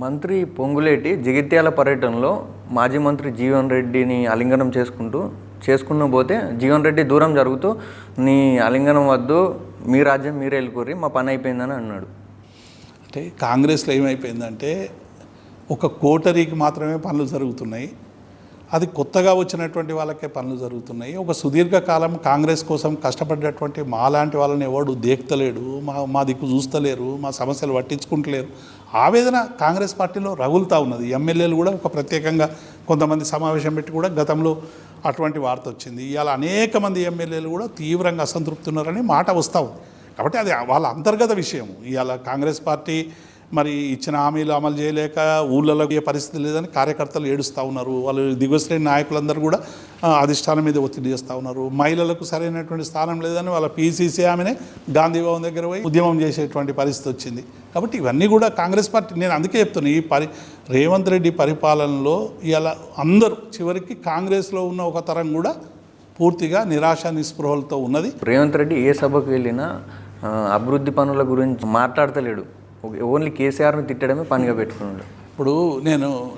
మంత్రి పొంగులేటి జగిత్యాల పర్యటనలో మాజీ మంత్రి జీవన్ రెడ్డిని ఆలింగనం చేసుకున్న పోతే జీవన్ రెడ్డి దూరం జరుగుతూ నీ ఆలింగనం వద్దు, మీ రాజ్యం మీరే వెళ్ళుకోర్రి, మా పని అయిపోయిందని అన్నాడు. అంటే కాంగ్రెస్లో ఏమైపోయిందంటే ఒక కోటరీకి మాత్రమే పనులు జరుగుతున్నాయి, అది కొత్తగా వచ్చినటువంటి వాళ్ళకే పనులు జరుగుతున్నాయి. ఒక సుదీర్ఘకాలం కాంగ్రెస్ కోసం కష్టపడ్డటువంటి మాలాంటి వాళ్ళని ఎవడు దేక్తలేడు, మా దిక్కు చూస్తలేరు, మా సమస్యలు పట్టించుకుంటలేరు. ఆవేదన కాంగ్రెస్ పార్టీలో రగులుతూ ఉన్నది. ఎమ్మెల్యేలు కూడా ఒక ప్రత్యేకంగా కొంతమంది సమావేశం పెట్టి కూడా గతంలో అటువంటి వార్త వచ్చింది. ఇవాళ అనేక మంది ఎమ్మెల్యేలు కూడా తీవ్రంగా అసంతృప్తున్నారని మాట వస్తూ ఉంది. కాబట్టి అది వాళ్ళ అంతర్గత విషయం. ఇవాళ కాంగ్రెస్ పార్టీ మరి ఇచ్చిన హామీలు అమలు చేయలేక ఊళ్ళలో ఏ పరిస్థితి లేదని కార్యకర్తలు ఏడుస్తూ ఉన్నారు. వాళ్ళు దిగువశ్రేణి నాయకులందరూ కూడా అధిష్టానం మీద ఒత్తిడి చేస్తూ ఉన్నారు. మహిళలకు సరైనటువంటి స్థానం లేదని వాళ్ళ పీసీసీ ఆమెనే గాంధీ భవన్ దగ్గర పోయి ఉద్యమం చేసేటువంటి పరిస్థితి వచ్చింది. కాబట్టి ఇవన్నీ కూడా కాంగ్రెస్ పార్టీ, నేను అందుకే చెప్తున్నాను, రేవంత్ రెడ్డి పరిపాలనలో ఇలా అందరూ చివరికి కాంగ్రెస్లో ఉన్న ఒక తరం కూడా పూర్తిగా నిరాశ నిస్పృహలతో ఉన్నది. రేవంత్ రెడ్డి ఏ సభకు వెళ్ళినా అభివృద్ధి పనుల గురించి మాట్లాడతలేడు, ఓన్లీ కేసీఆర్ను తిట్టడమే పనిగా పెట్టుకున్నాడు. ఇప్పుడు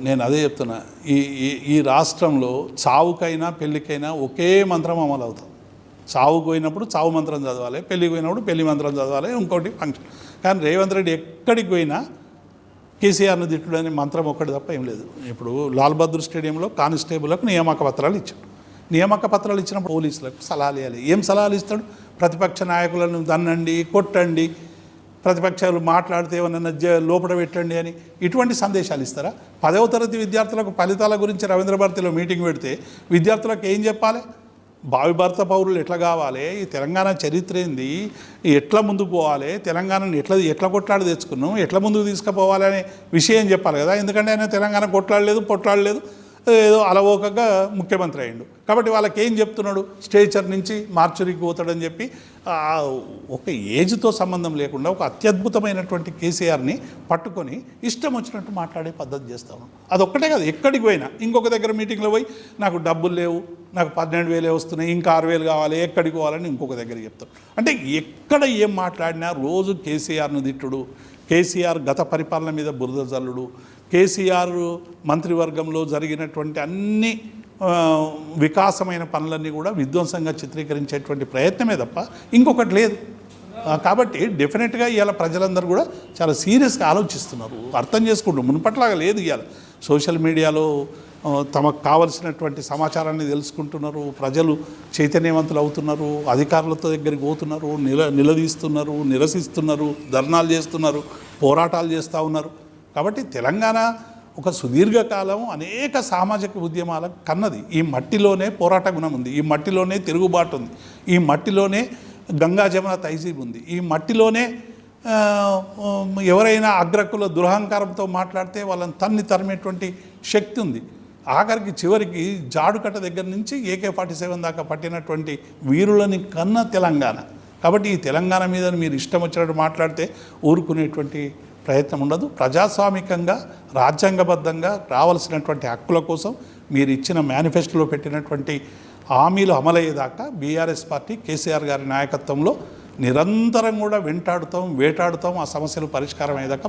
నేను అదే చెప్తున్నా, ఈ రాష్ట్రంలో చావుకైనా పెళ్ళికైనా ఒకే మంత్రం అమలు అవుతుంది. చావుకు పోయినప్పుడు చావు మంత్రం చదవాలి, పెళ్ళికి పోయినప్పుడు పెళ్లి మంత్రం చదవాలి, ఇంకోటి ఫంక్షన్. కానీ రేవంత్ రెడ్డి ఎక్కడికి పోయినా కేసీఆర్ను తిట్టుడు అనే మంత్రం ఒక్కటి తప్ప ఏం లేదు. ఇప్పుడు లాల్ బహదూర్ స్టేడియంలో కానిస్టేబుల్లకు నియామక పత్రాలు ఇచ్చాడు. నియామక పత్రాలు ఇచ్చినప్పుడు పోలీసులకు సలహాలు ఇవ్వాలి. ఏం సలహాలు ఇస్తాడు? ప్రతిపక్ష నాయకులను దన్నండి, కొట్టండి, ప్రతిపక్షాలు మాట్లాడితే ఏమన్నా లోపల పెట్టండి అని ఇటువంటి సందేశాలు ఇస్తారా? 10వ తరగతి విద్యార్థులకు ఫలితాల గురించి రవీంద్ర భారతిలో మీటింగ్ పెడితే విద్యార్థులకు ఏం చెప్పాలి? భావి భారత పౌరులు ఎట్లా కావాలి, ఈ తెలంగాణ చరిత్ర ఏంది, ఎట్లా ముందుకు పోవాలి, తెలంగాణను ఎట్లా కొట్లాడి తెచ్చుకున్నాం, ఎట్లా ముందుకు తీసుకుపోవాలి అనే విషయం చెప్పాలి కదా. ఎందుకంటే ఆయన తెలంగాణ పొట్లాడలేదు, ఏదో అలవోకగా ముఖ్యమంత్రి అయ్యిండు. కాబట్టి వాళ్ళకి ఏం చెప్తున్నాడు? స్టేచర్ నుంచి మార్చురీకి పోతాడని చెప్పి ఒక ఏజ్తో సంబంధం లేకుండా ఒక అత్యద్భుతమైనటువంటి కేసీఆర్ని పట్టుకొని ఇష్టం వచ్చినట్టు మాట్లాడే పద్ధతి చేస్తాను. అదొక్కటే కాదు, ఎక్కడికి పోయినా ఇంకొక దగ్గర మీటింగ్లో పోయి నాకు డబ్బులు లేవు, నాకు 12,000 వస్తున్నాయి, ఇంకా 6,000 కావాలి, ఎక్కడికి పోవాలని ఇంకొక దగ్గర చెప్తాడు. అంటే ఎక్కడ ఏం మాట్లాడినా రోజు కేసీఆర్ను తిట్టుడు, కేసీఆర్ గత పరిపాలన మీద బురద జల్లుడు, కేసీఆర్ మంత్రివర్గంలో జరిగినటువంటి అన్ని వికాసమైన పనులన్నీ కూడా విధ్వంసంగా చిత్రీకరించేటువంటి ప్రయత్నమే తప్ప ఇంకొకటి లేదు. కాబట్టి డెఫినెట్గా ఇవాళ ప్రజలందరూ కూడా చాలా సీరియస్గా ఆలోచిస్తున్నారు, అర్థం చేసుకుంటారు. మునుపట్లాగా లేదు. ఇవాళ సోషల్ మీడియాలో తమకు కావలసినటువంటి సమాచారాన్ని తెలుసుకుంటున్నారు, ప్రజలు చైతన్యవంతులు అవుతున్నారు, అధికారులతో దగ్గరికి పోతున్నారు, నిలదీస్తున్నారు, నిరసిస్తున్నారు, ధర్నాలు చేస్తున్నారు, పోరాటాలు చేస్తూ ఉన్నారు. కాబట్టి తెలంగాణ ఒక సుదీర్ఘకాలం అనేక సామాజిక ఉద్యమాల కన్నది. ఈ మట్టిలోనే పోరాట గుణం ఉంది, ఈ మట్టిలోనే తిరుగుబాటు ఉంది, ఈ మట్టిలోనే గంగా జమున తహజీబ్ ఉంది, ఈ మట్టిలోనే ఎవరైనా అగ్రకుల దురహంకారంతో మాట్లాడితే వాళ్ళని తరిమేటువంటి శక్తి ఉంది. ఆఖరికి చివరికి జాడుకట్ట దగ్గర నుంచి AK-47 దాకా పట్టినటువంటి వీరులని కన్న తెలంగాణ. కాబట్టి ఈ తెలంగాణ మీద మీరు ఇష్టం వచ్చినట్టు మాట్లాడితే ఊరుకునేటువంటి ప్రయత్నం ఉండదు. ప్రజాస్వామికంగా రాజ్యాంగబద్ధంగా రావాల్సినటువంటి హక్కుల కోసం మీరు ఇచ్చిన మేనిఫెస్టోలో పెట్టినటువంటి హామీలు అమలయ్యేదాకా బీఆర్ఎస్ పార్టీ కేసీఆర్ గారి నాయకత్వంలో నిరంతరం కూడా వేటాడుతాం, ఆ సమస్యలు పరిష్కారం అయ్యేదాకా